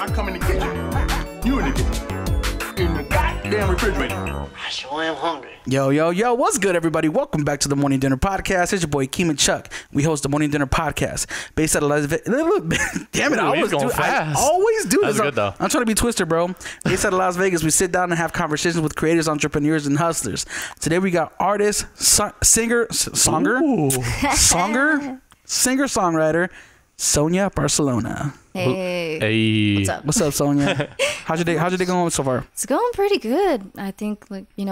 I'm coming to get you. You in the goddamn refrigerator. I sure am hungry. Yo, what's good, everybody? Welcome back to the Morning Dinner Podcast. It's your boy, Keem Chuck. We host the Morning Dinner Podcast based out of Las Vegas. Damn it, I always do this. Good, though. I'm trying to be Twister, bro. Based out of Las Vegas, we sit down and have conversations with creators, entrepreneurs, and hustlers. Today, we got artist, singer-songwriter, Sonia Barcelona. Hey. What's up? What's up, Sonia? How's your day going so far? It's going pretty good. I think,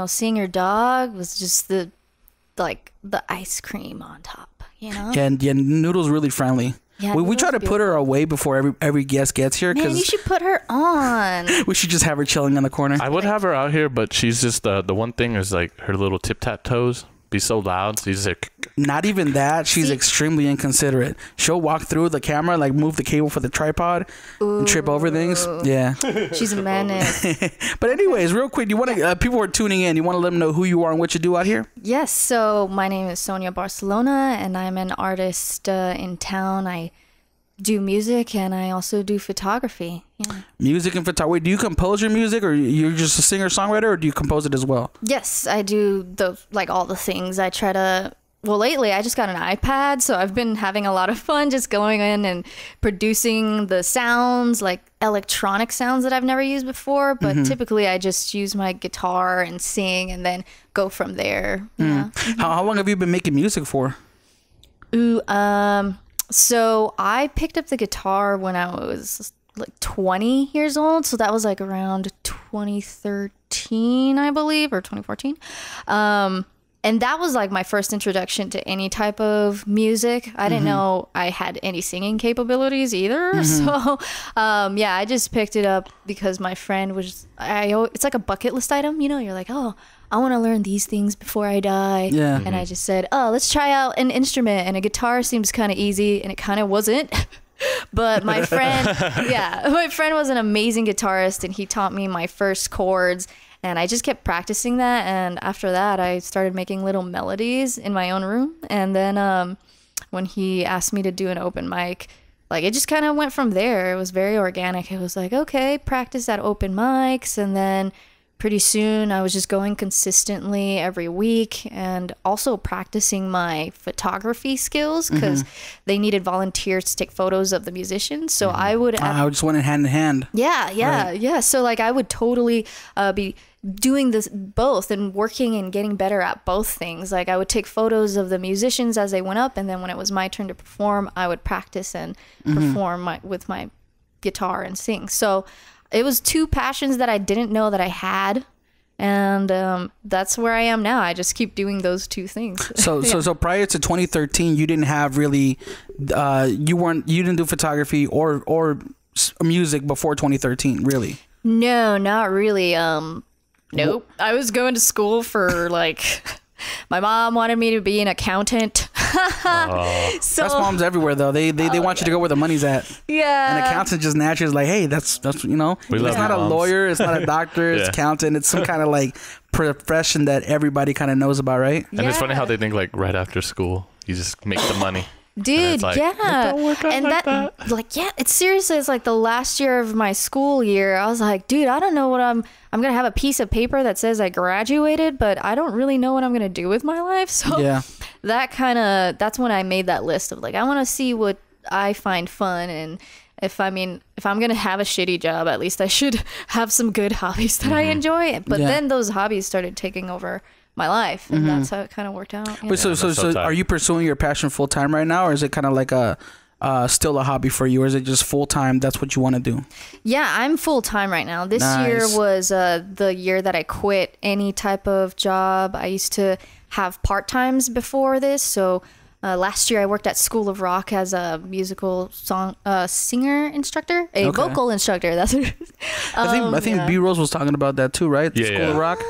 seeing your dog was just the ice cream on top, Yeah, Noodle's really friendly. Yeah, we try to put her away before every guest gets here. Man, you should put her on. We should just have her chilling in the corner. I would have her out here, but she's just the one thing is like her little tip-tap-toes be so loud. So she's like, not even that. She's extremely inconsiderate. She'll walk through the camera, like move the cable for the tripod, and trip over things. Yeah, she's a menace. But anyways, real quick, you want to people are tuning in. You want to let them know who you are and what you do out here? Yes. So my name is Sonia Barcelona, and I'm an artist in town. I do music and I also do photography. Yeah. Music and photography. Wait, do you compose your music, or you're just a singer-songwriter, or do you compose it as well? Yes, I do all the things. I try to. Well, lately I just got an iPad, so I've been having a lot of fun just going in and producing the sounds, like electronic sounds that I've never used before. But typically I just use my guitar and sing, and then go from there. Yeah. How long have you been making music for? So I picked up the guitar when I was like 20 years old. So that was like around 2013, I believe, or 2014. And that was like my first introduction to any type of music. I didn't know I had any singing capabilities either. So, I just picked it up because my friend was, it's like a bucket list item, you're like, oh, I want to learn these things before I die. Yeah. And I just said, oh, let's try out an instrument. And a guitar seems kind of easy, and it kind of wasn't. But my friend, my friend was an amazing guitarist, and he taught me my first chords. And I just kept practicing that. And after that, I started making little melodies in my own room. And then when he asked me to do an open mic, it just kind of went from there. It was very organic. It was like, okay, practice at open mics. And then pretty soon I was just going consistently every week, and also practicing my photography skills because they needed volunteers to take photos of the musicians. So I would just went hand in hand. Yeah. So I would totally be doing this both and working and getting better at both things. I would take photos of the musicians as they went up, and then when it was my turn to perform, I would practice and perform with my guitar and sing. So it was two passions that I didn't know that I had, and that's where I am now. I just keep doing those two things. So prior to 2013, you didn't have really, you didn't do photography or music before 2013, really? No, not really. Nope. I was going to school for my mom wanted me to be an accountant. So that's moms everywhere though. They want you to go where the money's at. Yeah. An accountant just naturally is like, hey, that's it's not a lawyer, it's not a doctor, it's accountant. It's some kind of profession that everybody kind of knows about, right? And it's funny how they think right after school you just make the money. Dude, yeah. And it's seriously, it's the last year of my school year. I was like, dude, I don't know what I'm going to have a piece of paper that says I graduated, but I don't really know what I'm going to do with my life. So that's when I made that list of I want to see what I find fun. And if I'm going to have a shitty job, at least I should have some good hobbies that I enjoy. But then those hobbies started taking over my life, and that's how it kind of worked out. But so are you pursuing your passion full time right now, or is it kind of still a hobby for you, or is it just full time? That's what you want to do? Yeah, I'm full time right now. This year was the year that I quit any type of job. I used to have part times before this, so last year I worked at School of Rock as a musical singer instructor, vocal instructor. That's what I think B Rose was talking about that too, right? School of Rock.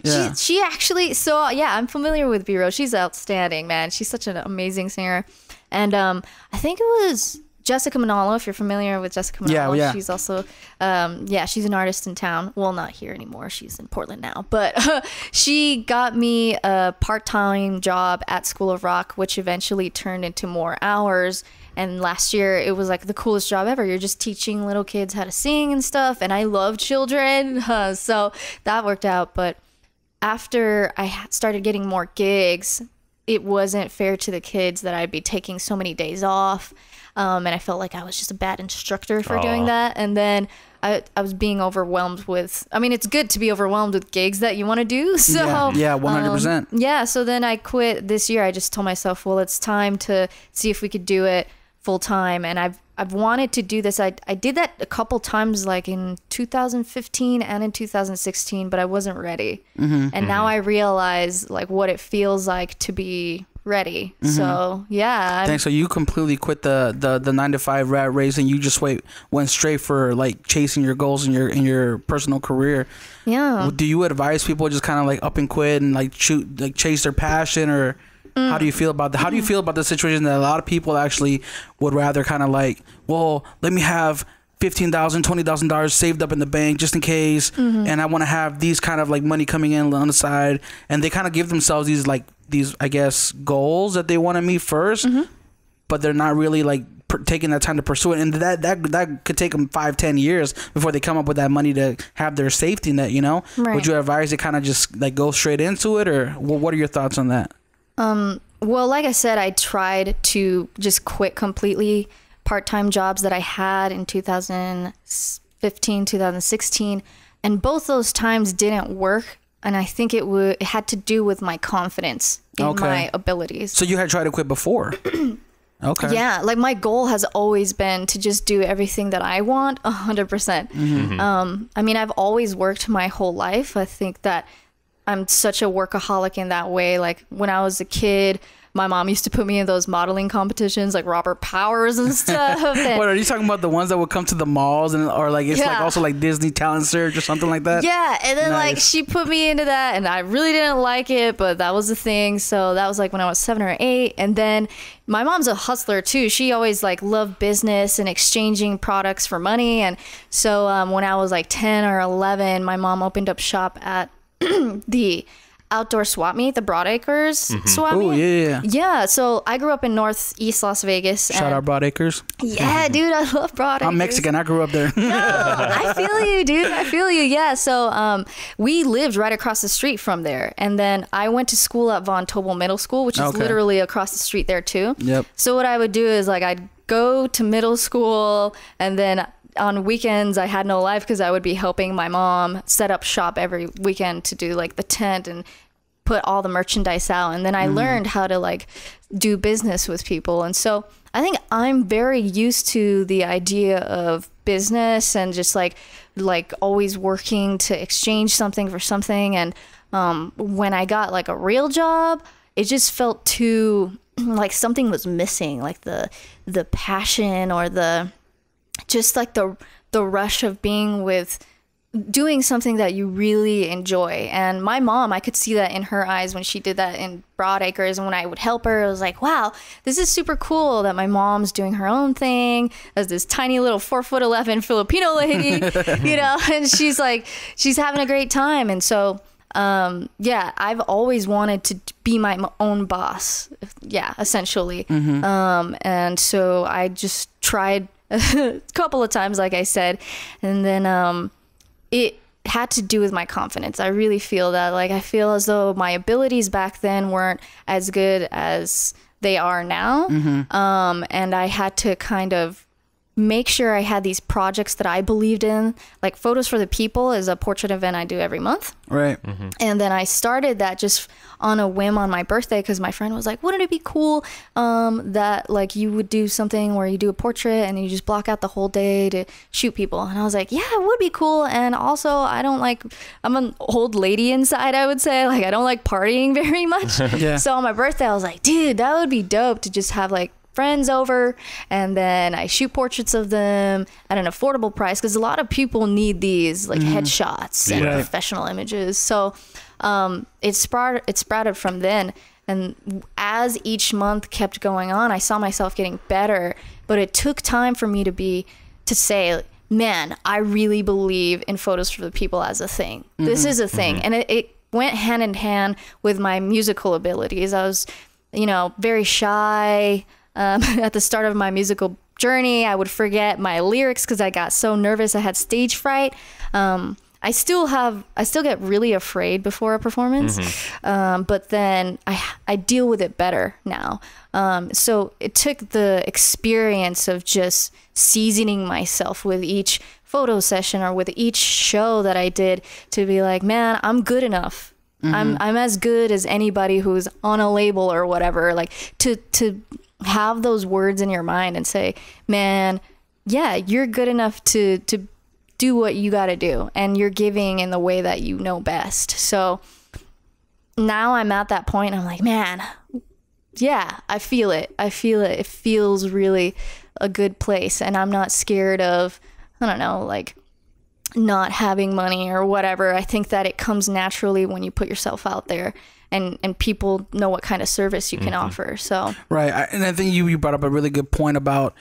Yeah. She actually. So I'm familiar with B Rose. She's outstanding, man. She's such an amazing singer, and I think it was Jessica Manalo, if you're familiar with Jessica Manalo. Yeah. She's also, she's an artist in town. Well, not here anymore. She's in Portland now. But she got me a part-time job at School of Rock, which eventually turned into more hours. And last year it was like the coolest job ever. You're just teaching little kids how to sing and stuff. And I love children. So that worked out. But after I started getting more gigs, it wasn't fair to the kids that I'd be taking so many days off. And I felt like I was just a bad instructor for doing that. And then I was being overwhelmed with, I mean, it's good to be overwhelmed with gigs that you want to do. So yeah, 100%. Yeah. So then I quit this year. I just told myself, well, it's time to see if we could do it full time. And I've wanted to do this. I did that a couple times, like in 2015 and in 2016, but I wasn't ready. And now I realize like what it feels like to be ready. So yeah. Thanks. So you completely quit the 9-to-5 rat race and you just went straight for like chasing your goals in your personal career. Yeah. Do you advise people just kind of like up and quit and like chase their passion, or how do you feel about that? How do you feel about the situation that a lot of people actually would rather kind of like, well, let me have $15,000, $20,000 saved up in the bank just in case, and I want to have these kind of like money coming in on the side, and they kind of give themselves these I guess goals that they want to meet first, but they're not really like taking that time to pursue it, and that could take them 5-10 years before they come up with that money to have their safety net, you know? Right. Would you advise to kind of just like go straight into it, or what are your thoughts on that? Well, like I said, I tried to just quit completely part-time jobs that I had in 2015, 2016, and both those times didn't work. And I think it had to do with my confidence in my abilities. So you had tried to quit before? Okay. Yeah, like my goal has always been to just do everything that I want 100%. I mean, I've always worked my whole life. I think that I'm such a workaholic in that way. Like when I was a kid, my mom used to put me in those modeling competitions like Robert Powers and stuff. And what are you talking about? The ones that would come to the malls or like it's like also like Disney Talent Search or something like that? Yeah, and then like she put me into that and I really didn't like it, but that was the thing. So that was like when I was 7 or 8. And then my mom's a hustler too. She always like loved business and exchanging products for money. And so when I was like 10 or 11, my mom opened up shop at the outdoor swap meet, the Broadacres swap meet. Oh, yeah. Yeah, so I grew up in northeast Las Vegas. Shout out Broadacres. Yeah, dude, I love Broadacres. I'm Mexican. I grew up there. No, I feel you, dude. I feel you. Yeah, so we lived right across the street from there. And then I went to school at Von Tobel Middle School, which is literally across the street there too. Yep. So what I would do is like I'd go to middle school, and then on weekends I had no life because I would be helping my mom set up shop every weekend to do like the tent and put all the merchandise out. And then I learned how to like do business with people. And so I think I'm very used to the idea of business and just like always working to exchange something for something. And when I got like a real job, it just felt too like something was missing, like the passion or the just like the rush of being with doing something that you really enjoy. And my mom, I could see that in her eyes when she did that in Broadacres. And when I would help her, it was like, wow, this is super cool that my mom's doing her own thing as this tiny little 4'11" Filipino lady, you know, and she's having a great time. And so, yeah, I've always wanted to be my own boss. Yeah, essentially. And so I just tried a couple of times, like I said, and then it had to do with my confidence. I really feel that, like, I feel as though my abilities back then weren't as good as they are now. And I had to kind of make sure I had these projects that I believed in. Like Photos for the People is a portrait event I do every month. Right. And then I started that just on a whim on my birthday because my friend was like, wouldn't it be cool that like you would do something where you do a portrait and you just block out the whole day to shoot people? And I was like, yeah, it would be cool. And also I'm an old lady inside, I would say. Like I don't like partying very much. Yeah. So on my birthday, I was like, dude, that would be dope to just have like friends over and then I shoot portraits of them at an affordable price because a lot of people need these like headshots and professional images. So it sprouted from then, and as each month kept going on, I saw myself getting better, but it took time for me to say, man, I really believe in Photos for the People as a thing. This is a thing. And it went hand in hand with my musical abilities. I was, very shy. at the start of my musical journey, I would forget my lyrics because I got so nervous. I had stage fright. I still get really afraid before a performance, but then I deal with it better now. So it took the experience of just seasoning myself with each photo session or with each show that I did to be like, man, I'm good enough. I'm as good as anybody who's on a label or whatever. Like to have those words in your mind and say, man, yeah, you're good enough to do what you got to do, and you're giving in the way that you know best. So now I'm at that point. I'm like, man, yeah, I feel it. It feels really a good place, and I'm not scared of, I don't know, like not having money or whatever. I think that it comes naturally when you put yourself out there and people know what kind of service you can offer. So right. And I think you brought up a really good point about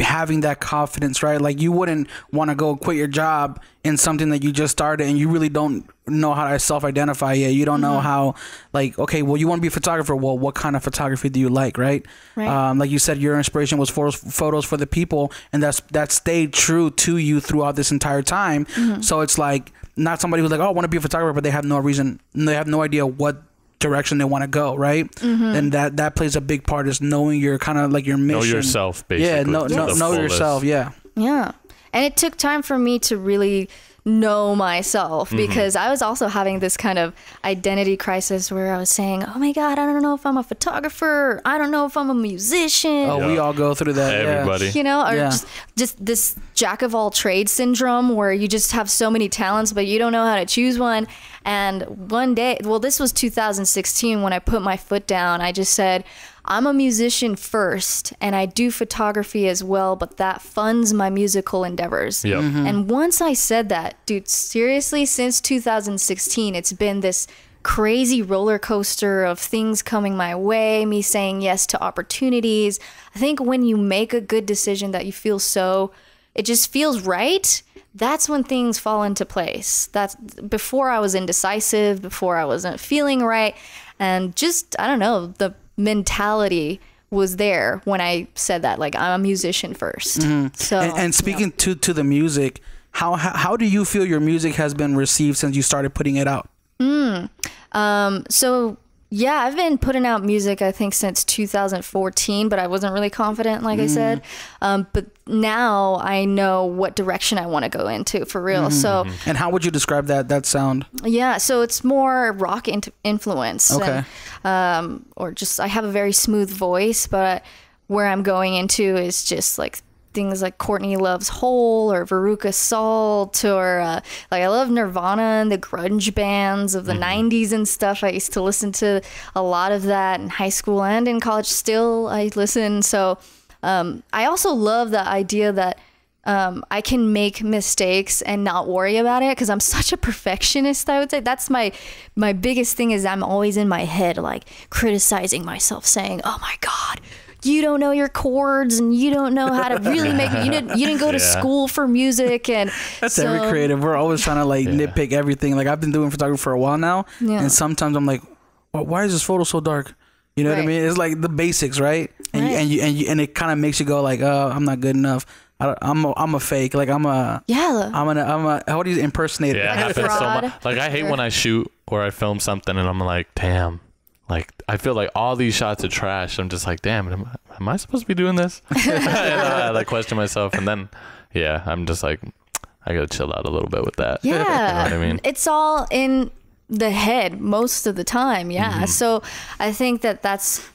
having that confidence, right? Like you wouldn't want to go quit your job in something that you just started and you really don't know how to self-identify yet. You don't know how, like, okay, well, you want to be a photographer. Well, what kind of photography do you like, right? Like you said, your inspiration was photos for the people, and that stayed true to you throughout this entire time. So it's like not somebody who's like, oh, I want to be a photographer, but they have no idea what direction they want to go, right? And that plays a big part, is knowing your kind of like your mission. Know yourself, basically. Yeah, know yourself. Yeah. And it took time for me to really know myself, because I was also having this kind of identity crisis where I was saying, oh my God, I don't know if I'm a photographer. I don't know if I'm a musician. Oh, we all go through that. Everybody. You know, or just this jack of all trades syndrome where you just have so many talents, but you don't know how to choose one. And one day, well, this was 2016 when I put my foot down. I just said, I'm a musician first, and I do photography as well, but that funds my musical endeavors. And once I said that, dude, seriously, since 2016, it's been this crazy roller coaster of things coming my way, me saying yes to opportunities. I think when you make a good decision that you feel it just feels right, that's when things fall into place. That's before I was indecisive, before I wasn't feeling right, and just, I don't know, the mentality was there when I said that, like, I'm a musician first. So and speaking to the music, how do you feel your music has been received since you started putting it out? So yeah, I've been putting out music, I think, since 2014, but I wasn't really confident, like I said. But now I know what direction I want to go into, for real. So, and how would you describe that sound? Yeah, so it's more rock influence. Okay. And, or just, I have a very smooth voice, but where I'm going into is just like things like Courtney Love's Hole or Veruca Salt, or like I love Nirvana and the grunge bands of the 90s and stuff. I used to listen to a lot of that in high school and in college. Still I listen. So I also love the idea that I can make mistakes and not worry about it, because I'm such a perfectionist. I would say that's my biggest thing, is I'm always in my head like criticizing myself, saying, oh my God, you don't know your chords and you don't know how to really make it. You didn't go to school for music. And that's every creative. We're always trying to like nitpick everything. Like I've been doing photography for a while now, and sometimes I'm like, well, why is this photo so dark? You know what I mean? It's like the basics, right? And and it kind of makes you go like, oh, I'm not good enough. I'm a fake. Like I'm a how do you impersonate it? Yeah, it happens so much. Like I hate when I shoot or I film something and I'm like, damn. Like, I feel like all these shots are trash. I'm just like, damn, am I supposed to be doing this? And I like question myself. And then, yeah, I'm just like, I got to chill out a little bit with that. Yeah. You know what I mean? It's all in the head most of the time. Yeah. So I think that that's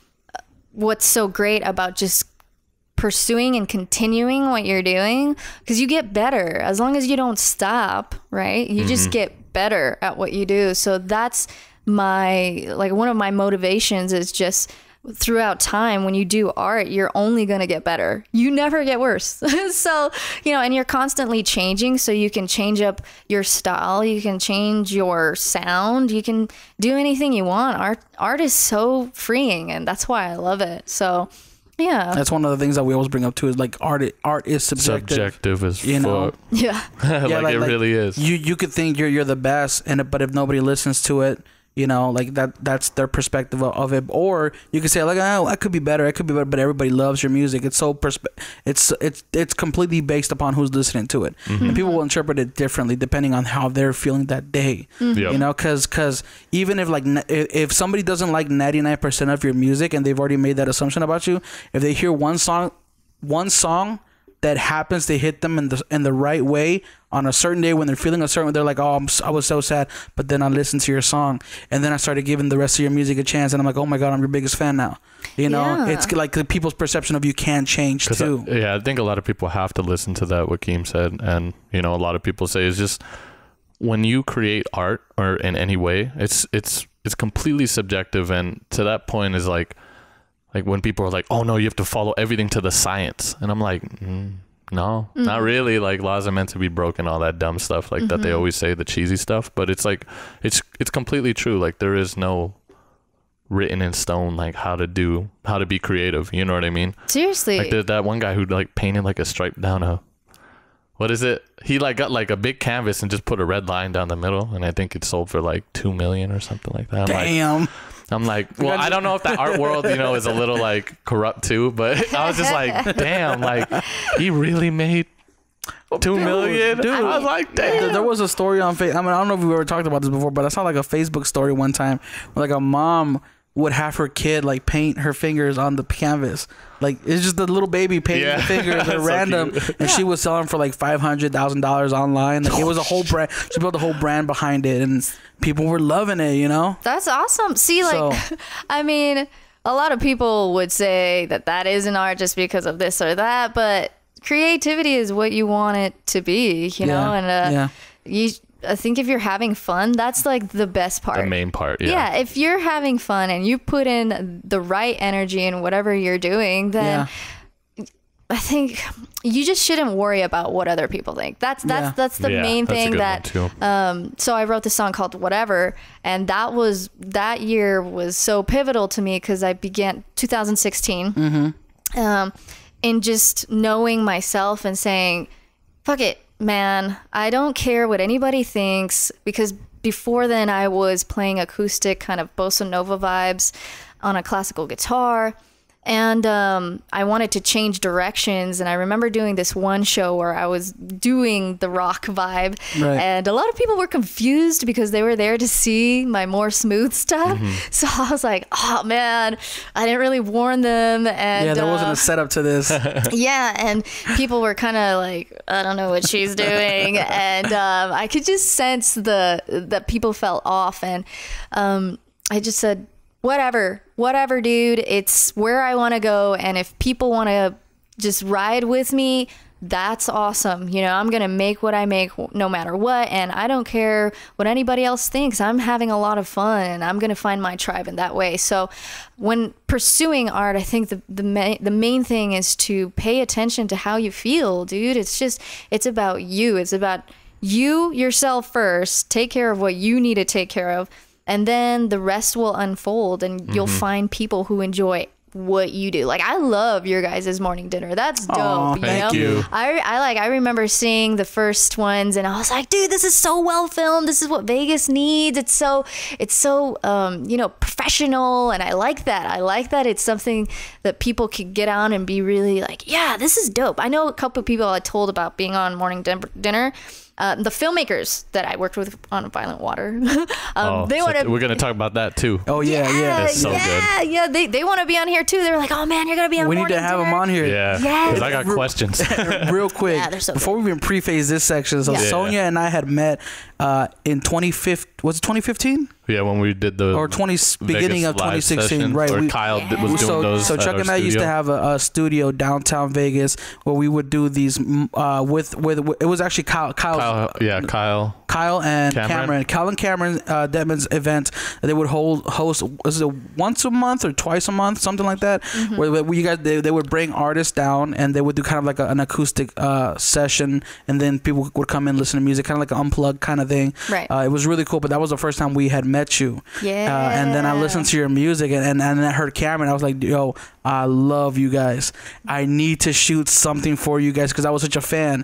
what's so great about just pursuing and continuing what you're doing, because you get better as long as you don't stop, right? You just get better at what you do. So that's one of my motivations, is just throughout time, when you do art, you're only going to get better. You never get worse. So, and you're constantly changing, so you can change up your style, you can change your sound, you can do anything you want. Art is so freeing, and that's why I love it. So yeah, that's one of the things that we always bring up too, is like art is subjective as fuck. Yeah. Like it really is. You could think you're the best, but if nobody listens to it, You know, like that's their perspective of it. Or you could say like, oh, I could be better, but everybody loves your music. It's so it's completely based upon who's listening to it. And people will interpret it differently depending on how they're feeling that day. You know, because even if like if somebody doesn't like 99% of your music and they've already made that assumption about you, if they hear one song that happens to hit them in the right way on a certain day when they're feeling a certain way, they're like, oh, I was so sad, but then I listened to your song and then I started giving the rest of your music a chance and I'm like, oh my God, I'm your biggest fan now. You know, it's like the people's perception of you can change too. I think a lot of people have to listen to that, what Keem said. And, you know, a lot of people say it's just when you create art or in any way, it's completely subjective. And to that point is like when people are like, oh no, you have to follow everything to the science. And I'm like, no, not really. Like laws are meant to be broken, all that dumb stuff like that they always say, the cheesy stuff. But it's like, it's completely true. Like there is no written in stone, like how to be creative. You know what I mean? Seriously. Like there's that one guy who like painted like a stripe down what is it? He like got like a big canvas and just put a red line down the middle. And I think it sold for like 2 million or something like that. I'm like, well, I don't know if the art world, you know, is a little like corrupt too, but I was just like, damn, like he really made 2 million. Dude, I was like, damn. There was a story on Facebook. I mean, I don't know if we've ever talked about this before, but I saw like a Facebook story one time where like a mom would have her kid like paint her fingers on the canvas. Like it's just a little baby painting the fingers. They're random, and she was selling for like $500,000 online. Like it was a whole brand. She built a whole brand behind it, and people were loving it. You know, that's awesome. See, like, I mean, a lot of people would say that is an art just because of this or that, but creativity is what you want it to be. You know, and I think if you're having fun, that's like the best part. The main part, yeah. If you're having fun and you put in the right energy in whatever you're doing, then I think you just shouldn't worry about what other people think. That's the main thing that. So I wrote this song called Whatever, and that year was so pivotal to me because I began 2016, in just knowing myself and saying, "Fuck it. Man, I don't care what anybody thinks," because before then I was playing acoustic kind of bossa nova vibes on a classical guitar, and I wanted to change directions. And I remember doing this one show where I was doing the rock vibe, and a lot of people were confused because they were there to see my more smooth stuff. So I was like, oh man, I didn't really warn them. And there wasn't a setup to this. And people were kind of like, I don't know what she's doing. And I could just sense that people felt off. And I just said, whatever, dude, it's where I want to go. And if people want to just ride with me, that's awesome. You know, I'm going to make what I make no matter what. And I don't care what anybody else thinks. I'm having a lot of fun and I'm going to find my tribe in that way. So when pursuing art, I think the main thing is to pay attention to how you feel, dude. It's about you. It's about you yourself first. Take care of what you need to take care of. And then the rest will unfold and you'll find people who enjoy what you do. Like, I love your guys' morning dinner. That's dope. Thank you. I remember seeing the first ones and I was like, dude, this is so well filmed. This is what Vegas needs. It's so professional. And I like that. I like that it's something that people could get on and be really like, yeah, this is dope. I know a couple of people I told about being on morning dinner. The filmmakers that I worked with on Violent Water, we're gonna talk about that too. Oh yeah. It's so good. Yeah, they want to be on here too. They're like, oh man, you're gonna be on. We need to have them on here. Yes. Because I got questions. Real quick, before we even preface this section, Sonia and I had met in 2015. Was it 2015? Yeah, when we did the beginning of 2016, session, right? Kyle was doing those. So Chuck and I used to have a studio downtown Vegas where we would do these with it was actually Kyle and Cameron. Kyle and Cameron Dedman's event. They would host. Was it once a month or twice a month, something like that? Where you guys they would bring artists down and they would do kind of like an acoustic session, and then people would come in, listen to music, kind of like an unplugged kind of thing. Right. It was really cool, but that was the first time we had met you. Yeah. And then I listened to your music and I heard Cameron. I was like, yo, I love you guys. I need to shoot something for you guys because I was such a fan.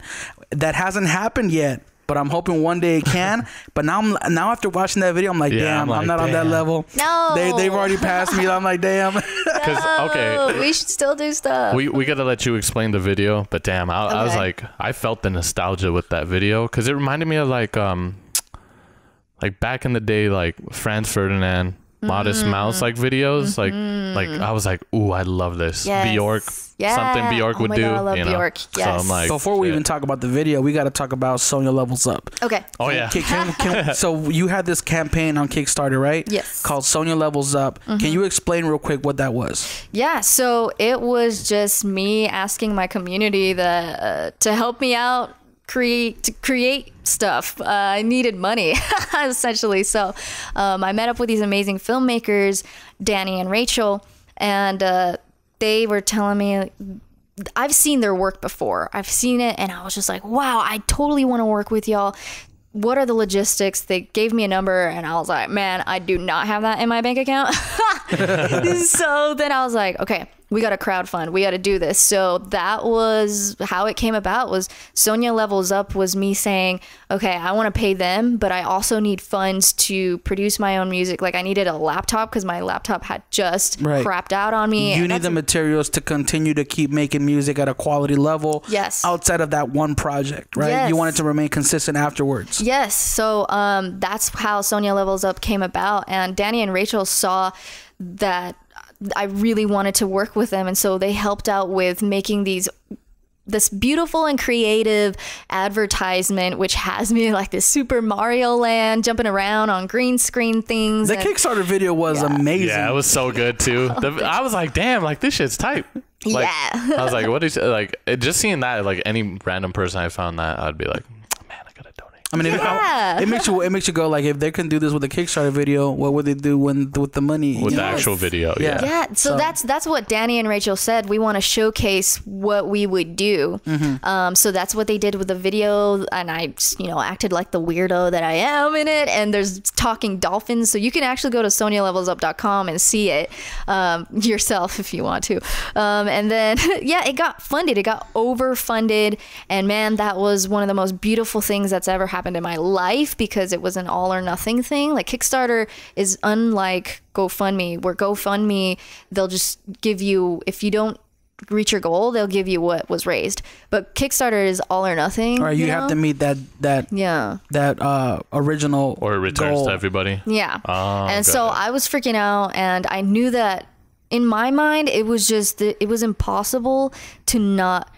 That hasn't happened yet. but I'm hoping one day it can. But now after watching that video, I'm like, damn, I'm not on that level. No. They've already passed me. I'm like, damn. Okay, we should still do stuff. we gotta let you explain the video, but damn, I was like, I felt the nostalgia with that video because it reminded me of like back in the day, like Franz Ferdinand, Modest Mouse like videos, like I was like, ooh, I love this. Bjork, something Bjork would do. God, I love Bjork. Yes. So I'm like, before we even talk about the video, we got to talk about Sonia Levels Up. Okay. Oh yeah. So you had this campaign on Kickstarter, right? Yes. Called Sonia Levels Up. Can you explain real quick what that was? Yeah. So it was just me asking my community to help me out. To create stuff. I needed money essentially. So I met up with these amazing filmmakers, Danny and Rachel, and they were telling me, I've seen their work before. I've seen it and I was just like, wow, I totally want to work with y'all. What are the logistics? They gave me a number and I was like, man, I do not have that in my bank account. So then I was like, okay, we got to crowdfund. We got to do this. So that was how it came about. Was Sonia Levels Up was me saying, okay, I want to pay them, but I also need funds to produce my own music. Like I needed a laptop because my laptop had just crapped out on me. You need the materials to continue to keep making music at a quality level. Yes. Outside of that one project, right? Yes. You want it to remain consistent afterwards. Yes. So that's how Sonia Levels Up came about. And Danny and Rachel saw that I really wanted to work with them, and so they helped out with making this beautiful and creative advertisement, which has me in like this Super Mario Land, jumping around on green screen things. The Kickstarter video was amazing. Yeah, it was so good too. I was like, damn, like this shit's tight. Like, yeah. I was like, what is like? Just seeing that, like any random person I found that, I'd be like, man, I gotta donate. I mean, it makes you go like, if they can do this with a Kickstarter video, what would they do with the money? With the actual video, yeah. Yeah, so that's what Danny and Rachel said. We want to showcase what we would do. So that's what they did with the video, and I, acted like the weirdo that I am in it. And there's talking dolphins, so you can actually go to sonialevelsup.com and see it yourself if you want to. And then it got funded. It got overfunded, and man, that was one of the most beautiful things that's ever happened in my life because it was an all or nothing thing. Like Kickstarter is unlike GoFundMe, where GoFundMe, they'll just give you, if you don't reach your goal, they'll give you what was raised. But Kickstarter is all or nothing. Right, you have to meet that original or it returns goal to everybody. Yeah. And so I was freaking out, and I knew that in my mind it was just it was impossible to not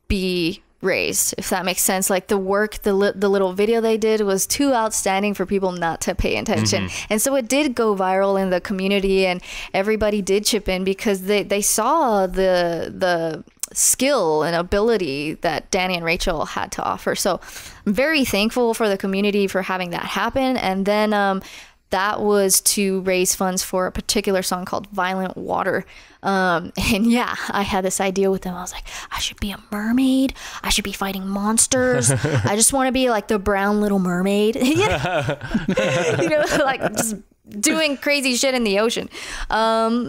be raised, if that makes sense. Like the work, the little video they did was too outstanding for people not to pay attention. And so it did go viral in the community, and everybody did chip in because they saw the skill and ability that Danny and Rachel had to offer. So I'm very thankful for the community for having that happen. And then that was to raise funds for a particular song called Violent Water. And yeah, I had this idea with them. I was like, I should be a mermaid. I should be fighting monsters. I just want to be like the brown little mermaid. Like just doing crazy shit in the ocean.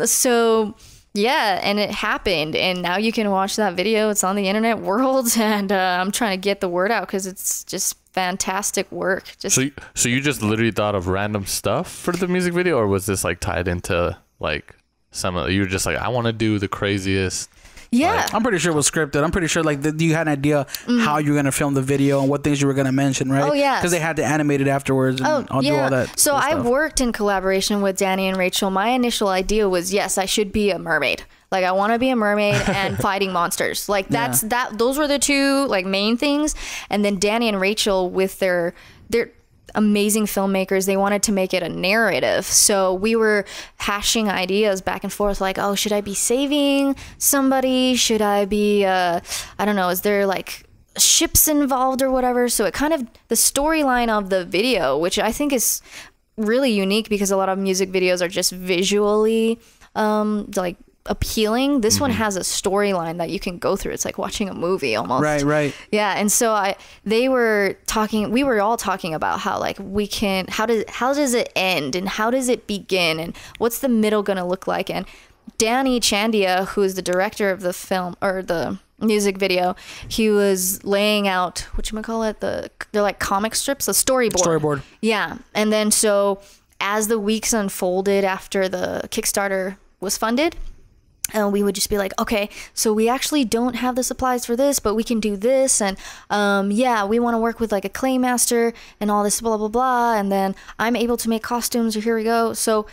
So yeah, and it happened. And now you can watch that video. It's on the internet world. And I'm trying to get the word out because it's just fantastic work. So you just literally thought of random stuff for the music video, or was this like tied into like you were just like, I want to do the craziest? Yeah, like, I'm pretty sure it was scripted. I'm pretty sure like you had an idea how you were gonna film the video and what things you were gonna mention, right? Oh yeah, because they had to animate it afterwards and do all that. So I worked in collaboration with Danny and Rachel. My initial idea was, yes, I should be a mermaid. Like I want to be a mermaid and fighting monsters. Like those were the two like main things. And then Danny and Rachel, with their amazing filmmakers, they wanted to make it a narrative. So we were hashing ideas back and forth, like, oh, should I be saving somebody? Should I be I don't know, is there like ships involved or whatever? So it kind of, the storyline of the video, which I think is really unique because a lot of music videos are just visually like appealing. This one has a storyline that you can go through. It's like watching a movie almost. Right. Yeah. And so we were all talking about how like how does it end and how does it begin and what's the middle going to look like? And Danny Chandia, who is the director of the film, or the music video, he was laying out, whatchamacallit, they're like comic strips, a storyboard. Yeah. And then so as the weeks unfolded after the Kickstarter was funded, we would just be like, okay, so we actually don't have the supplies for this, but we can do this. And yeah, we want to work with like a clay master and all this blah, blah, blah. And then I'm able to make costumes, or here we go. So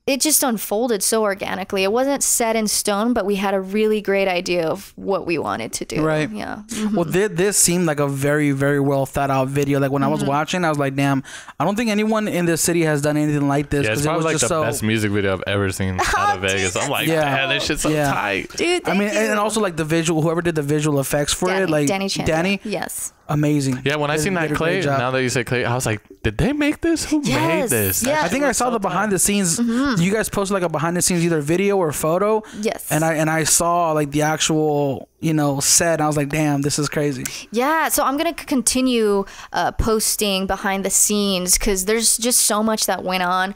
it just unfolded so organically. It wasn't set in stone, but we had a really great idea of what we wanted to do. Right. Yeah. Well, this seemed like a very, very well thought out video. Like when I was watching, I was like, damn, I don't think anyone in this city has done anything like this. Yeah, it's probably like the best music video I've ever seen out of Vegas. I'm like, man, this shit's so tight. Dude, I mean, and also like the visual, whoever did the visual effects for it, like Danny. Yes. Amazing. Yeah, when I seen that clay, now that you say clay, I was like, did they make this? Who made this? Yeah. I think I saw the behind the scenes. You guys posted like a behind the scenes either video or photo. Yes. And I saw like the actual, set. And I was like, damn, this is crazy. Yeah, so I'm gonna continue posting behind the scenes because there's just so much that went on,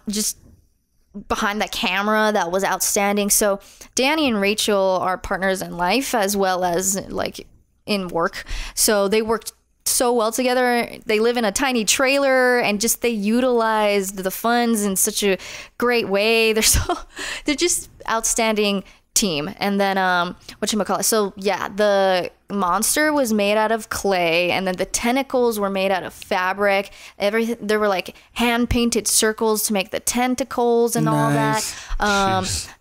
just behind the camera that was outstanding. So Danny and Rachel are partners in life as well as like in work. So they worked so well together. They live in a tiny trailer and just they utilized the funds in such a great way. They're just outstanding team. And then whatchamacallit, so yeah, the monster was made out of clay, and then the tentacles were made out of fabric. Everything, there were like hand painted circles to make the tentacles and all that.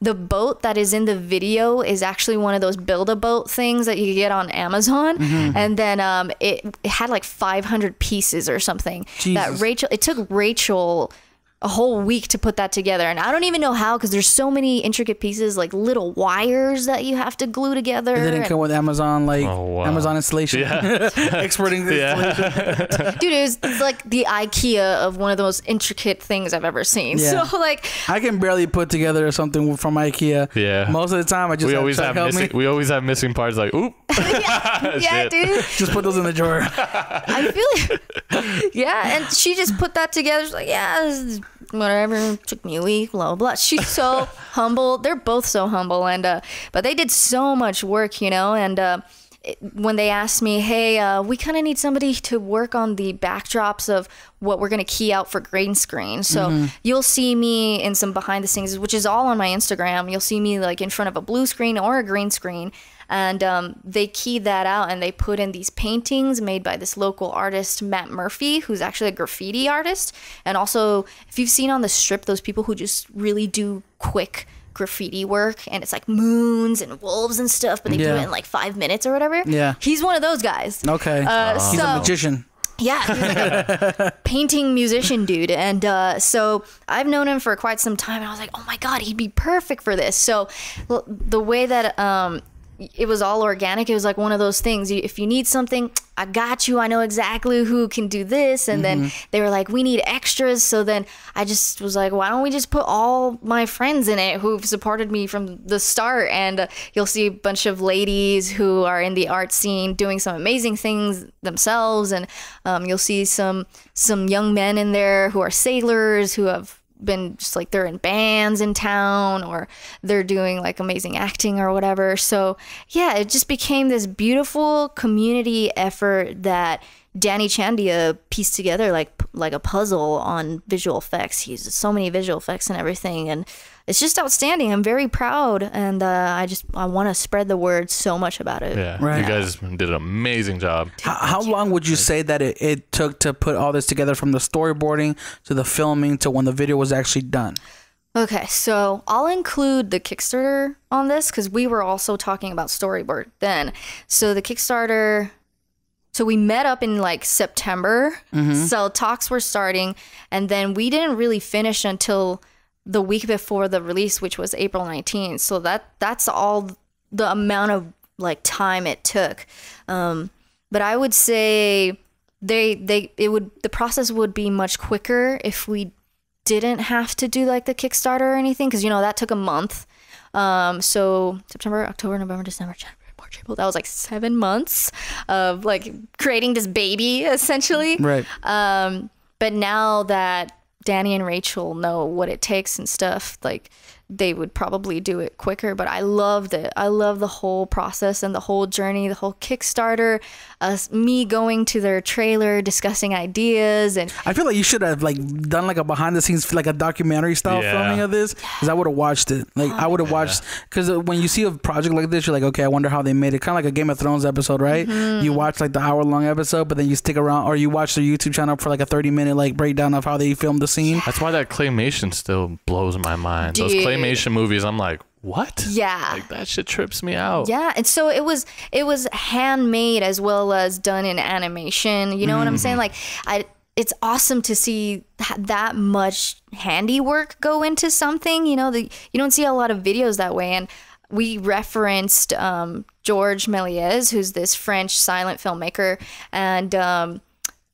The boat that is in the video is actually one of those Build-A-Boat things that you get on Amazon. And then it had like 500 pieces or something. Jesus. It took Rachel a whole week to put that together, and I don't even know how, because there's so many intricate pieces, like little wires that you have to glue together. It didn't come with Amazon, like Amazon installation. Exporting the installation. Dude, it's like the IKEA of one of the most intricate things I've ever seen. So like, I can barely put together something from IKEA. Yeah. Most of the time, I just we always have missing parts. Like, oop. yeah, dude. Just put those in the drawer. I feel it. Yeah, and she just put that together. She's like, yeah, this is whatever, it took me a week, blah, blah. She's so humble. They're both so humble, and but they did so much work, and when they asked me, hey, we kind of need somebody to work on the backdrops of what we're going to key out for green screen. So you'll see me in some behind the scenes, which is all on my Instagram. You'll see me like in front of a blue screen or a green screen. And they keyed that out, and they put in these paintings made by this local artist, Matt Murphy, who's actually a graffiti artist. And also, if you've seen on the strip, those people who just really do quick graffiti work, and it's like moons and wolves and stuff, but they do it in like 5 minutes or whatever. Yeah. He's one of those guys. Okay. He's a magician. Yeah, he's like a painting musician dude. And so I've known him for quite some time, and I was like, oh my God, he'd be perfect for this. So the way that it was all organic. It was like one of those things. If you need something, I got you. I know exactly who can do this. And then they were like, we need extras. So then I just was like, why don't we just put all my friends in it who've supported me from the start? And you'll see a bunch of ladies who are in the art scene doing some amazing things themselves. And you'll see some young men in there who are sailors who have been just like, they're in bands in town, or they're doing like amazing acting or whatever. So yeah, it just became this beautiful community effort that Danny Chandia pieced together like a puzzle on visual effects. He uses so many visual effects and everything, and it's just outstanding. I'm very proud, and I want to spread the word so much about it. Yeah, right. You guys did an amazing job. How long would you say that it took to put all this together, from the storyboarding to the filming to when the video was actually done? Okay, so I'll include the Kickstarter on this because we were also talking about storyboard then. So the Kickstarter... So we met up in like September. So talks were starting, and then we didn't really finish until the week before the release, which was April 19th. So that's all the amount of like time it took. But I would say the process would be much quicker if we didn't have to do like the Kickstarter or anything, because that took a month. So September, October, November, December, January, March, April. That was like 7 months of like creating this baby essentially. Right. But now that Danny and Rachel know what it takes and stuff, like they would probably do it quicker, but I loved it. I love the whole process and the whole journey, the whole Kickstarter, me going to their trailer, discussing ideas. And I feel like you should have like done like a behind the scenes, like a documentary style filming of this, because I would have watched it. Like I would have watched, because when you see a project like this, you're like, okay, I wonder how they made it. Kind of like a Game of Thrones episode, right? You watch like the hour-long episode, but then you stick around, or you watch their YouTube channel for like a 30-minute like breakdown of how they filmed the scene. That's why that claymation still blows my mind. Those claymation movies, I'm like, what? Yeah, like that shit trips me out. Yeah, and so it was handmade as well as done in animation. You know what I'm saying? Like, it's awesome to see that much handiwork go into something. You know, you don't see a lot of videos that way. And we referenced George Méliès, who's this French silent filmmaker, and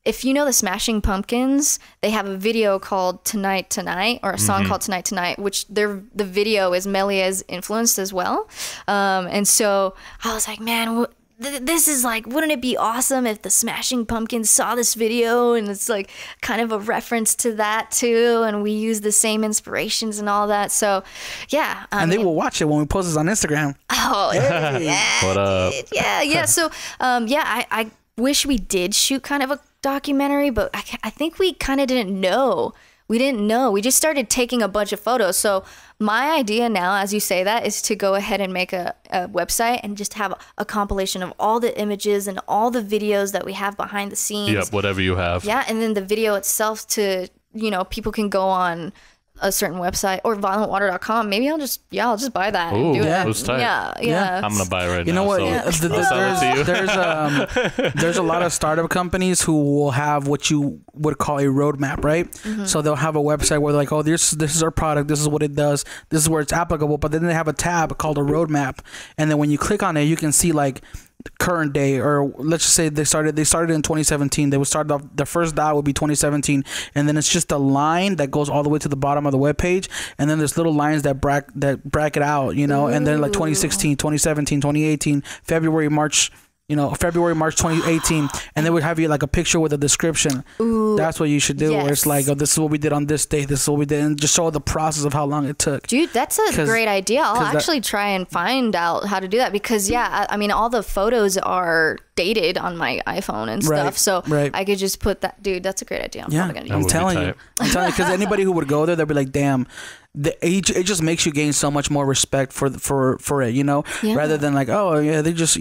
if you know the Smashing Pumpkins, they have a video called Tonight Tonight, or a song called Tonight Tonight, which the video is Méliès influenced as well. And so I was like, man, this is like, wouldn't it be awesome if the Smashing Pumpkins saw this video, and it's like kind of a reference to that too, and we use the same inspirations and all that. So yeah. And they will watch it when we post this on Instagram. Oh, yeah. What up? Yeah. So I wish we did shoot kind of a documentary, but I think we kind of didn't know. We didn't know. We just started taking a bunch of photos. So my idea now, as you say that, is to go ahead and make a website and just have a compilation of all the images and all the videos that we have behind the scenes. Yep, whatever you have. Yeah, and then the video itself to, people can go on a certain website or violentwater.com. Maybe I'll just buy that. Ooh, and do yeah. it. That's tight. Yeah. I'm gonna buy it right now. You know what? So There's a lot of startup companies who will have what you would call a roadmap, right? So they'll have a website where they're like, oh, this is our product, this is what it does, this is where it's applicable. But then they have a tab called a roadmap, and then when you click on it, you can see like current day, or let's just say they started in 2017. They would start off, the first dot would be 2017, and then it's just a line that goes all the way to the bottom of the web page, and then there's little lines that bracket out, and then like 2016, 2017, 2018, February, March 2018, and they would have you like a picture with a description. That's what you should do. Yes. Where it's like, oh, this is what we did on this day, this is what we did, and just show the process of how long it took. Dude, that's a great idea. I'll actually try and find out how to do that, because I mean, all the photos are dated on my iPhone and stuff, so I could just put that. Dude, that's a great idea. I'm probably gonna use I'm telling you, because anybody who would go there, they'll be like, damn. It just makes you gain so much more respect for it, rather than like, oh yeah, they just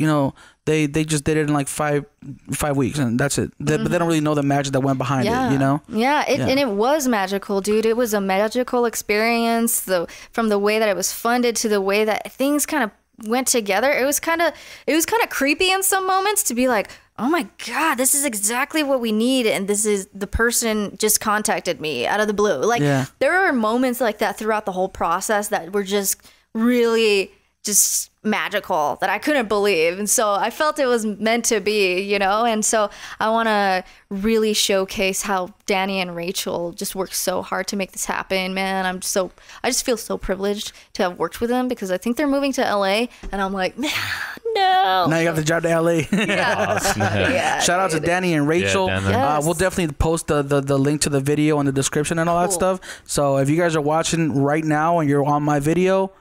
they just did it in like five weeks and that's it. But they don't really know the magic that went behind it, and it was magical, dude. It was a magical experience, from the way that it was funded to the way that things kind of went together. It was kind of creepy in some moments to be like, oh my God, this is exactly what we need. And this is the person just contacted me out of the blue. Like, there are moments like that throughout the whole process that were just really just magical, that I couldn't believe. And so I felt it was meant to be, and so I want to really showcase how Danny and Rachel just worked so hard to make this happen, man. I just feel so privileged to have worked with them, because I think they're moving to LA, and I'm like, no. Now you have to drive to LA. Shout out to Danny and Rachel. We'll definitely post the link to the video in the description and all that stuff. So if you guys are watching right now and you're on my video,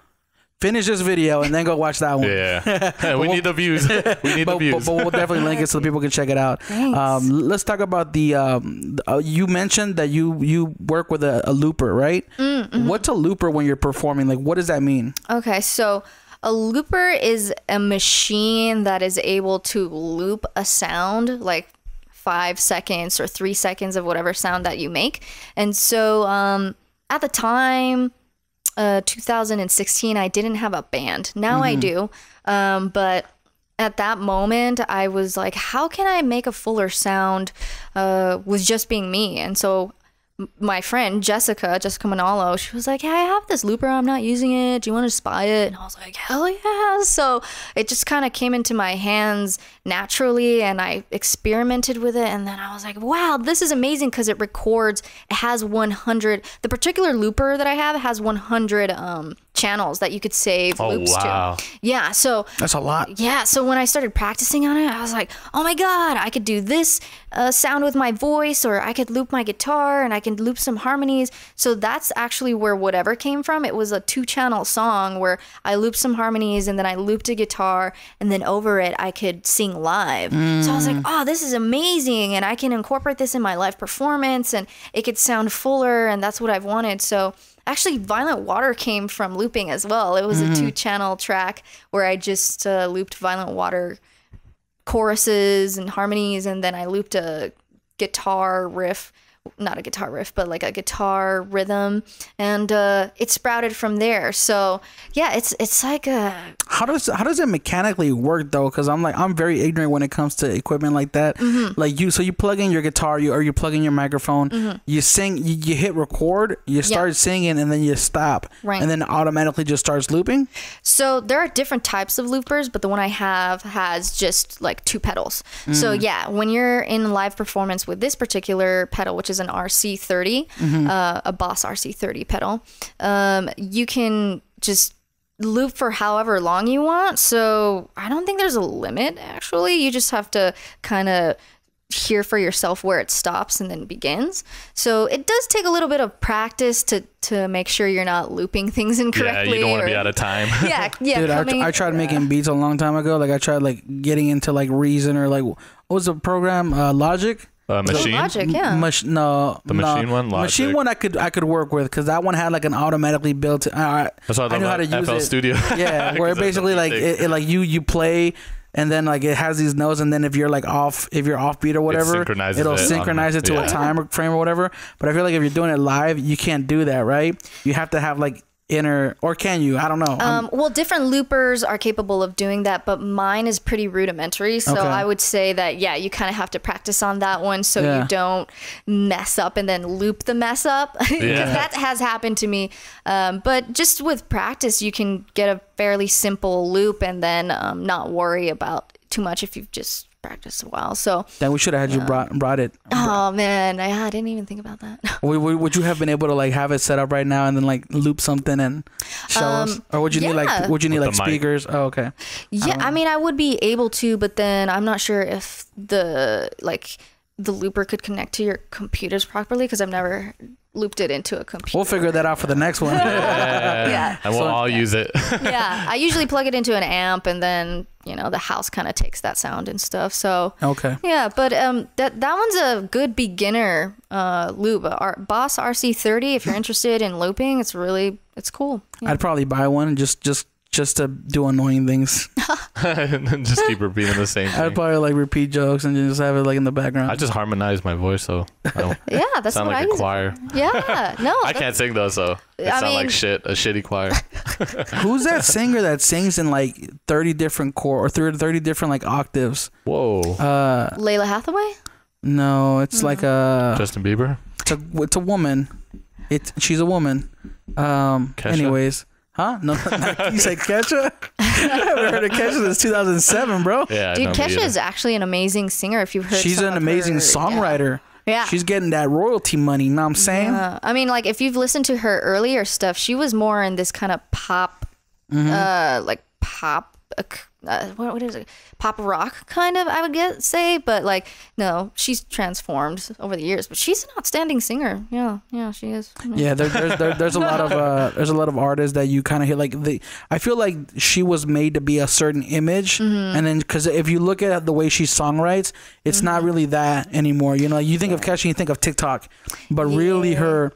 finish this video and then go watch that one. Yeah. We need the views. But we'll definitely link it so people can check it out. Let's talk about you mentioned that you work with a looper, right? What's a looper when you're performing? Like, what does that mean? Okay, so a looper is a machine that is able to loop a sound, like 5 seconds or 3 seconds of whatever sound that you make. And so at the time, 2016, I didn't have a band. Now I do. But at that moment, I was like, how can I make a fuller sound with just being me? And so my friend Jessica Manalo, she was like, hey, I have this looper, I'm not using it, do you want to just buy it? And I was like, hell yeah. So it just kind of came into my hands naturally, and I experimented with it, and then I was like, wow, this is amazing, because it records. It has 100. The particular looper that I have has 100 channels that you could save loops to. Yeah, so that's a lot. Yeah, so when I started practicing on it, I was like, oh my god, I could do this sound with my voice, or I could loop my guitar, and I can loop some harmonies. So that's actually where Whatever came from. It was a 2-channel song where I looped some harmonies, and then I looped a guitar, and then over it I could sing live. So I was like, oh, this is amazing, and I can incorporate this in my live performance, and it could sound fuller, and that's what I've wanted. So actually, Violent Water came from looping as well. It was a 2-channel track where I just looped Violent Water choruses and harmonies, and then I looped a guitar riff, not a guitar riff, but like a guitar rhythm, and it sprouted from there. So yeah, it's like a how does it mechanically work though? Because I'm very ignorant when it comes to equipment like that. Like you plug in your guitar, or you plug in your microphone, you sing, you hit record, you start singing, and then you stop, and then automatically just starts looping. So there are different types of loopers, but the one I have has just like 2 pedals. So yeah, when you're in live performance with this particular pedal, which is an RC30, a Boss RC30 pedal, you can just loop for however long you want. So I don't think there's a limit, actually. You just have to kind of hear for yourself where it stops and then begins. So it does take a little bit of practice to make sure you're not looping things incorrectly. Yeah, you don't want to be out of time. Yeah. Dude, I tried making beats a long time ago. Like I tried like getting into like Reason, or like what was the program, Logic. Machine? Logic, yeah. Machine one? Logic. Machine one I could work with, because that one had like an automatically built. I knew how to use FL it. Studio. Yeah, where it basically like it like you play, and then like it has these notes, and then if you're off beat or whatever, it'll synchronize it to a time frame or whatever. But I feel like if you're doing it live, you can't do that, right? You have to have like inner, or can you? I don't know. Well, different loopers are capable of doing that, but mine is pretty rudimentary. So I would say that, yeah, you kind of have to practice on that one, so you don't mess up and then loop the mess up. Because that has happened to me. But just with practice, you can get a fairly simple loop, and then not worry about too much if you've just practiced a while. So then we should have had you brought it. Oh man, I didn't even think about that. Would you have been able to like have it set up right now and then like loop something and show us, or would you need like speakers? Oh, okay. Yeah, I mean, I would be able to, but then I'm not sure if the looper could connect to your computers properly, because I've never looped it into a computer. We'll figure that out for the next one. Yeah. And we'll all use it. Yeah. I usually plug it into an amp, and then, the house kind of takes that sound and stuff. So, okay. Yeah. But that one's a good beginner loop. Boss RC30, if you're interested in looping, it's cool. Yeah. I'd probably buy one just to do annoying things. Just keep repeating the same thing. I'd probably like repeat jokes and just have it like in the background. I just harmonize my voice, so I don't that's sound what like a choir. Yeah, no. I can't sing though, so it sounds like a shitty choir. Who's that singer that sings in like 30 different or 30 different like octaves? Whoa. Layla Hathaway? No, it's like a Justin Bieber. It's a woman. She's a woman. Kesha? Anyways. Huh? No, you said Kesha? I haven't heard of Kesha since 2007, bro. Yeah, dude, Kesha is actually an amazing singer. If you've heard, she's an amazing songwriter. Yeah, she's getting that royalty money. You know what I'm saying? Yeah. I mean, like if you've listened to her earlier stuff, she was more in this kind of pop, like pop. What is it? Pop rock kind of, I would say, but like no, she's transformed over the years. But she's an outstanding singer. Yeah, she is. Yeah, there's a lot of artists that you kind of hear like I feel like she was made to be a certain image, and then because if you look at the way she songwrites, it's not really that anymore. You think of Kesha, you think of TikTok, but really her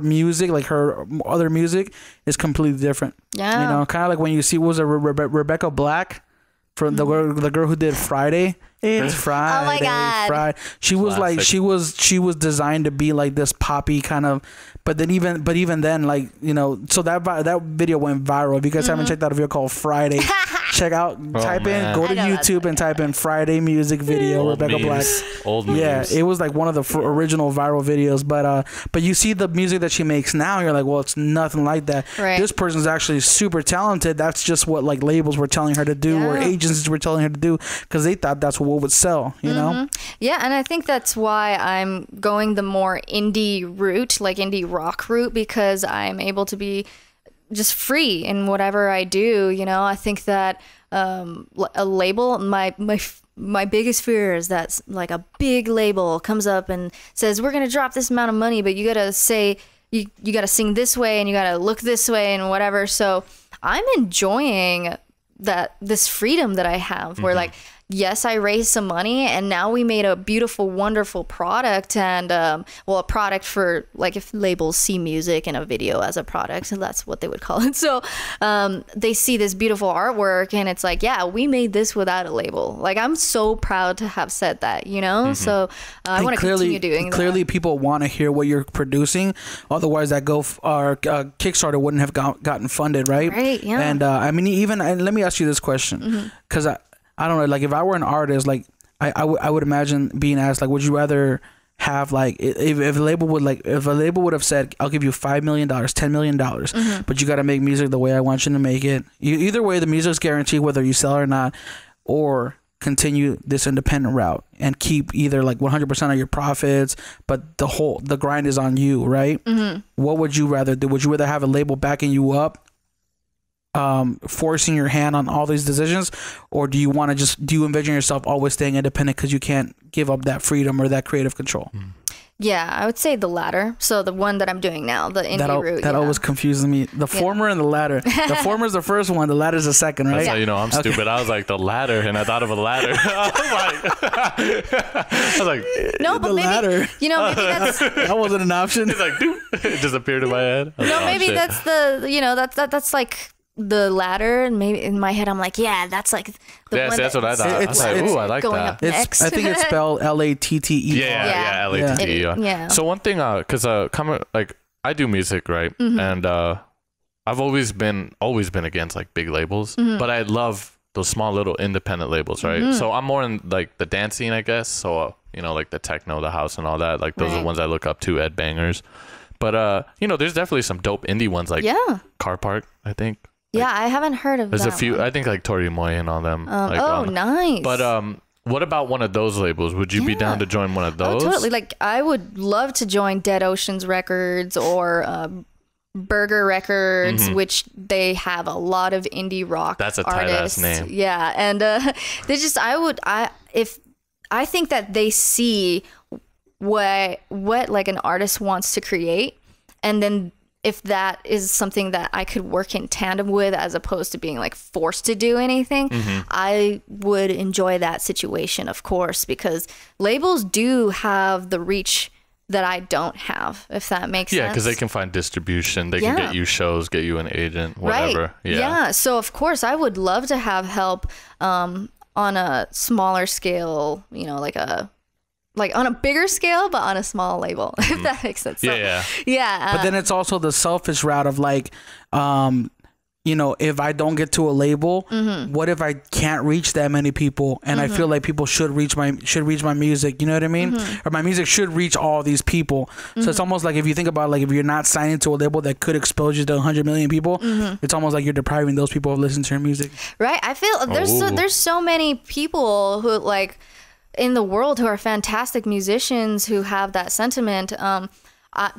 music, like her other music, is completely different. Yeah, kind of like when you see Rebecca Black. From the girl who did Friday. It's Friday. Oh my God. Friday. She was like she was designed to be like this poppy kind of, but even then, like so that video went viral. If you guys haven't checked out a video called Friday, check out, go to YouTube and type in Friday music video, Old Rebecca memes. Black. Old memes. Yeah, it was like one of the original viral videos. But you see the music that she makes now, you're like, well, it's nothing like that. Right. This person's actually super talented. That's just what like labels were telling her to do, or agencies were telling her to do, because they thought that's what would sell. You know? Yeah, and I think that's why I'm going the more indie route, like indie rock route, because I'm able to be just free in whatever I do. You know, I think that a label, my biggest fear is that like a big label comes up and says, we're gonna drop this amount of money, but you gotta say you gotta sing this way and you gotta look this way and whatever. So I'm enjoying this freedom that I have, where like, yes, I raised some money and now we made a beautiful, wonderful product, and a product for like, if labels see music in a video as a product, and that's what they would call it. So they see this beautiful artwork and it's like, yeah, we made this without a label. Like, I'm so proud to have said that, you know? So I want to continue doing that. Clearly people want to hear what you're producing. Otherwise that Kickstarter wouldn't have gotten funded, right? Right, yeah. And I mean, let me ask you this question, because I don't know, like if I were an artist, like I would imagine being asked, like, would you rather have like, if a label would have said, I'll give you $5 million, $10 million, but you got to make music the way I want you to make it. Either way, the music's guaranteed whether you sell or not, or continue this independent route and keep either like 100% of your profits, but the grind is on you, right? What would you rather do? Would you rather have a label backing you up, forcing your hand on all these decisions, or do you envision yourself always staying independent because you can't give up that freedom or that creative control? Yeah, I would say the latter. So the one that I'm doing now, the indie route. That always confuses me. The former and the latter. The former is the first one. The latter is the second, right? That's how you know I'm stupid. I was like, the ladder, and I thought of a ladder. I was like, no, but maybe ladder. You know, maybe that's that wasn't an option. It's like, dude, it just appeared in my head. Maybe that's that's like the ladder, and maybe in my head I'm like, yeah, that's like the one that's what I thought. I was like, ooh, I like going that. up next. I think it's spelled Latte. Yeah, Latte. Yeah. So one thing, because like I do music, right, and I've always been against like big labels, but I love those small little independent labels, right? So I'm more in like the dance scene, I guess. So like the techno, the house, and all that. Like those are the ones I look up to, Ed Bangers. But there's definitely some dope indie ones, like Car Park, I think. Yeah, I haven't heard of that. There's a few. one. I think like Tori Moy and all them. Nice. But what about one of those labels? Would you be down to join one of those? Oh, totally. Like, I would love to join Dead Oceans Records or Burger Records, which they have a lot of indie rock. That's a tight ass name. Yeah, and they just I think that they see what like an artist wants to create, and then if that is something that I could work in tandem with, as opposed to being like forced to do anything, I would enjoy that situation, of course, because labels do have the reach that I don't have, if that makes sense. Yeah, because they can find distribution. They can get you shows, get you an agent, whatever. Right. Yeah. So of course I would love to have help on a smaller scale, like on a bigger scale, but on a small label, if that makes sense. So, yeah. But then it's also the selfish route of like, if I don't get to a label, what if I can't reach that many people? And I feel like people should reach my music. You know what I mean? Or my music should reach all these people. So it's almost like, if you think about like, if you're not signing to a label that could expose you to 100 million people, it's almost like you're depriving those people of listening to your music. Right. I feel there's so many people who like in the world who are fantastic musicians who have that sentiment.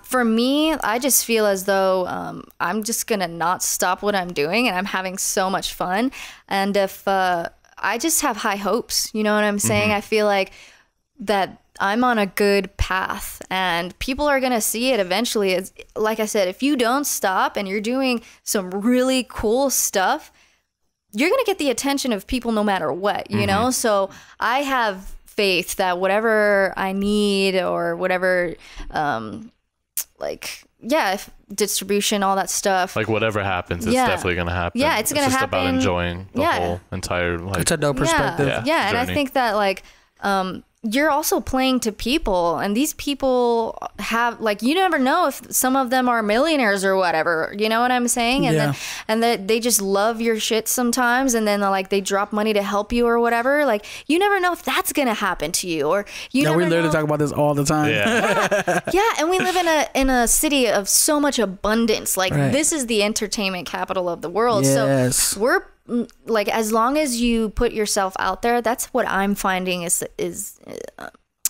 For me, I just feel as though I'm just gonna not stop what I'm doing, and I'm having so much fun. And if I just have high hopes, you know what I'm saying? I feel like that I'm on a good path, and people are gonna see it eventually. It's, like I said, if you don't stop and you're doing some really cool stuff, you're gonna get the attention of people no matter what, you know? So I have faith that whatever I need, or whatever, if distribution, all that stuff, like whatever happens, it's definitely gonna happen. Yeah, it's gonna just happen. About enjoying the whole entire. Like, It's a dope perspective. Yeah, and I think that like you're also playing to people, and these people have, like, you never know if some of them are millionaires or whatever, you know what I'm saying? And then they just love your shit sometimes, and then like they drop money to help you or whatever. Like, you never know if that's gonna happen to you, or you never we literally know. talk about this all the time. Yeah, and we live in a city of so much abundance. Like, this is the entertainment capital of the world. Yes. So we're like, as long as you put yourself out there, that's what I'm finding is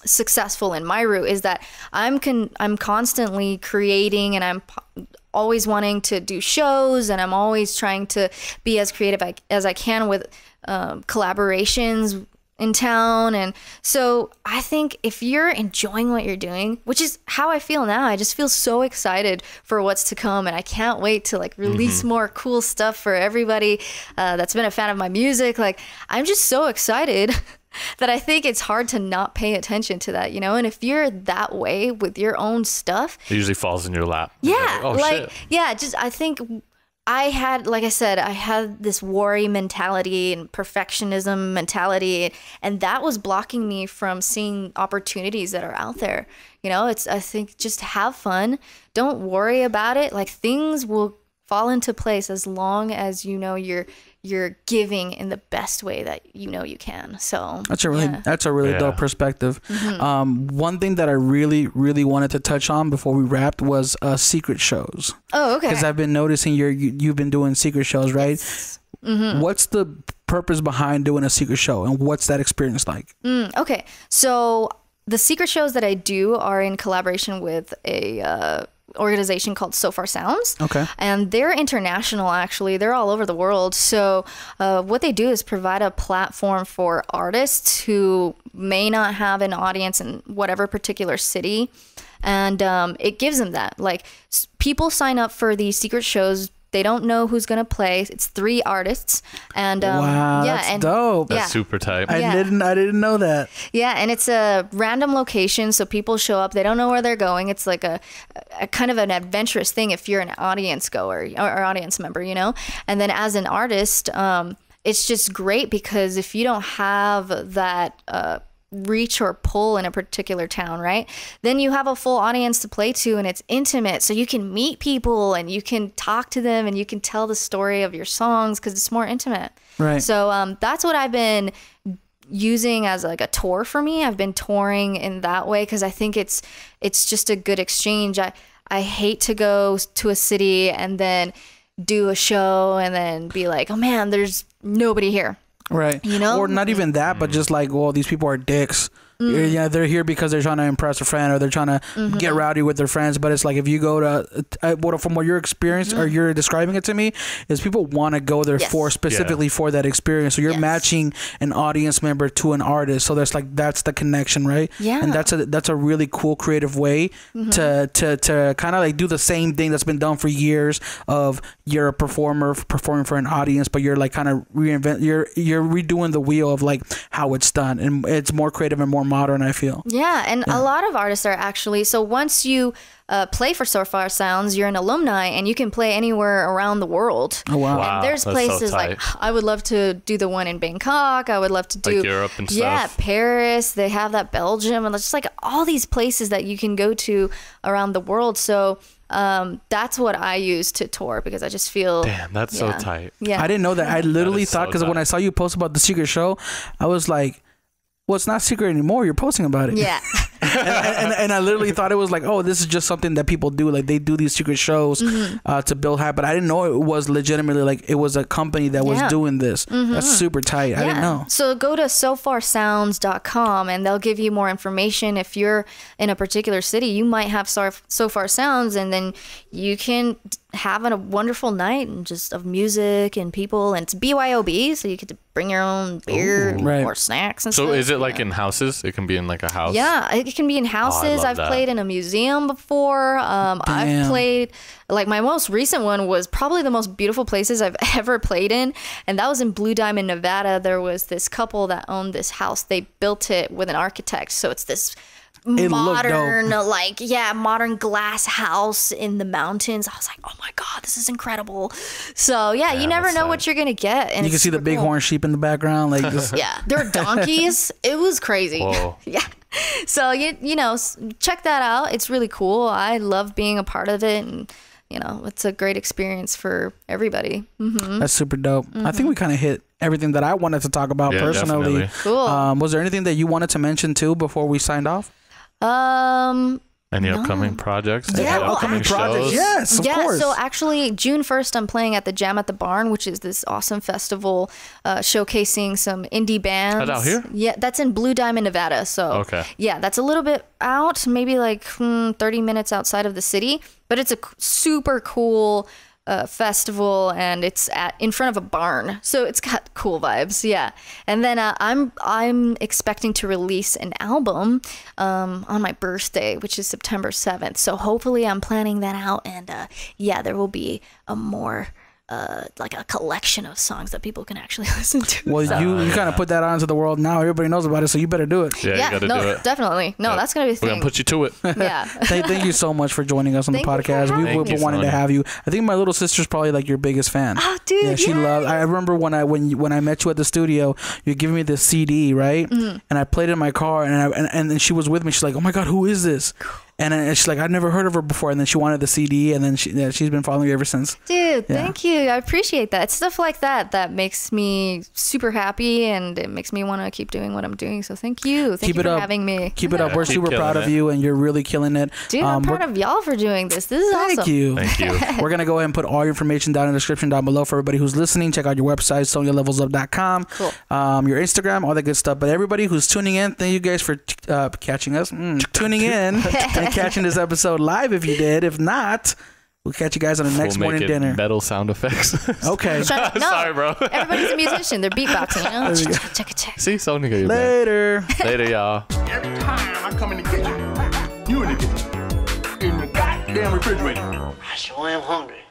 successful in my route, is that I'm constantly creating, and I'm always wanting to do shows, and I'm always trying to be as creative as I can with collaborations in town. And so I think if you're enjoying what you're doing, which is how I feel now, I just feel so excited for what's to come, and I can't wait to like release more cool stuff for everybody that's been a fan of my music. Like, I'm just so excited that I think it's hard to not pay attention to that, you know? And if you're that way with your own stuff, it usually falls in your lap. Yeah. Like, oh, shit. Yeah, just, I think I had, like I said, I had this worry mentality and perfectionism mentality, and that was blocking me from seeing opportunities that are out there. You know, I think just have fun. Don't worry about it. Like, things will fall into place as long as you know you're giving in the best way that you know you can. So that's a really dope perspective. One thing that I really wanted to touch on before we wrapped was secret shows. Oh, okay. Because I've been noticing you've been doing secret shows, right? Yes. What's the purpose behind doing a secret show, and what's that experience like? Okay, so the secret shows that I do are in collaboration with a organization called So Far Sounds. Okay. And they're international, actually. They're all over the world. So what they do is provide a platform for artists who may not have an audience in whatever particular city. And it gives them that. Like, people sign up for these secret shows. They don't know who's gonna play. It's 3 artists, and wow, that's dope. That's super tight. I didn't know that. Yeah, and it's a random location, so people show up. They don't know where they're going. It's like a kind of an adventurous thing if you're an audience goer or audience member, you know. And then as an artist, it's just great because if you don't have that reach or pull in a particular town, right, then you have a full audience to play to, and it's intimate, so you can meet people and you can talk to them and you can tell the story of your songs because it's more intimate, right? So that's what I've been using as like a tour for me. I've been touring in that way because I think it's just a good exchange. I hate to go to a city and then do a show and then be like, oh man, there's nobody here. Right. You know? Or not even that, but just like, well, these people are dicks. Yeah, they're here because they're trying to impress a friend or they're trying to get rowdy with their friends. But it's like, if you go to, from what your experience or you're describing it to me, is people want to go there for specifically for that experience. So you're matching an audience member to an artist. So that's the connection, right? Yeah. And that's a really cool creative way to kind of like do the same thing that's been done for years of you're a performer performing for an audience, but you're like kind of you're redoing the wheel of like how it's done, and it's more creative and more modern, I feel. Yeah, and a lot of artists are actually, so once you play for So Far Sounds, you're an alumni and you can play anywhere around the world. Oh wow. And there's places so like, I would love to do the one in Bangkok. I would love to do like Europe and stuff. Yeah, Paris. They have that, Belgium, and it's just like all these places that you can go to around the world. So that's what I use to tour because I just feel, damn, that's so tight. Yeah, I didn't know that. I literally thought, so because when I saw you post about the secret show, I was like, well, it's not secret anymore. You're posting about it. Yeah. and I literally thought it was like, oh, this is just something that people do. Like, they do these secret shows to build hype. But I didn't know it was legitimately like it was a company that was doing this. That's super tight. I didn't know. So go to sofarsounds.com and they'll give you more information. If you're in a particular city, you might have So Far Sounds, and then you can have a wonderful night and just of music and people, and it's BYOB, so you get to bring your own beer or snacks and stuff. So is it like in houses? It can be in like a house? Yeah, it can be in houses. I've played in a museum before. I've played like my most recent one was probably the most beautiful places I've ever played in, and that was in Blue Diamond, Nevada. There was this couple that owned this house. They built it with an architect, so it's this modern, like, yeah, modern glass house in the mountains. I was like, oh my god, this is incredible. So yeah, you never know what you're gonna get, and you can see the bighorn sheep in the background, like just yeah, there are donkeys. It was crazy. Whoa. Yeah. So you know, check that out. It's really cool. I love being a part of it, and you know, it's a great experience for everybody. That's super dope. I think we kind of hit everything that I wanted to talk about personally. Definitely. Cool. Was there anything that you wanted to mention too before we signed off? Any upcoming projects? Yeah, Any upcoming shows? Yes, of course. So actually, June 1st, I'm playing at the Jam at the Barn, which is this awesome festival showcasing some indie bands. That's out here? Yeah, that's in Blue Diamond, Nevada. So Okay. yeah, that's a little bit out, maybe like 30 minutes outside of the city, but it's a super cool festival, and it's in front of a barn, so it's got cool vibes. Yeah. And then I'm expecting to release an album on my birthday, which is September 7th, so hopefully I'm planning that out, and yeah, there will be a more like a collection of songs that people can actually listen to. Well, so. you kind of put that out into the world now. Everybody knows about it, so you better do it. Yeah, you gotta do it. Definitely. No, that's gonna be a thing. We're gonna put you to it. Yeah. Thank you so much for joining us on the podcast. We've been wanting to have you. I think my little sister's probably like your biggest fan. Oh, dude. Yeah, she loves. I remember when I met you at the studio, you giving me this CD, right? And I played it in my car, and then she was with me. She's like, "Oh my god, who is this?" And then she's like, I'd never heard of her before. And then she wanted the CD, and then she's been following you ever since. Dude, thank you. I appreciate that. It's stuff like that makes me super happy, and it makes me want to keep doing what I'm doing. So thank you. Thank you for having me. Keep it up. We're super proud of you, and you're really killing it. Dude, I'm proud of y'all for doing this. This is awesome. Thank you. Thank you. We're going to go ahead and put all your information down in the description down below for everybody who's listening. Check out your website, sonialevelsup.com. Cool. Your Instagram, all that good stuff. But everybody who's tuning in, thank you guys for catching us. Tuning in and catching this episode live if you did. If not, we'll catch you guys on the next morning dinner. Metal sound effects. Okay. No, Sorry, bro. Everybody's a musician. They're beatboxing, you know? Check. See, Sonia got you Later. back. Later, y'all. Every time I come in the kitchen, you in the kitchen, in the goddamn refrigerator. I sure am hungry.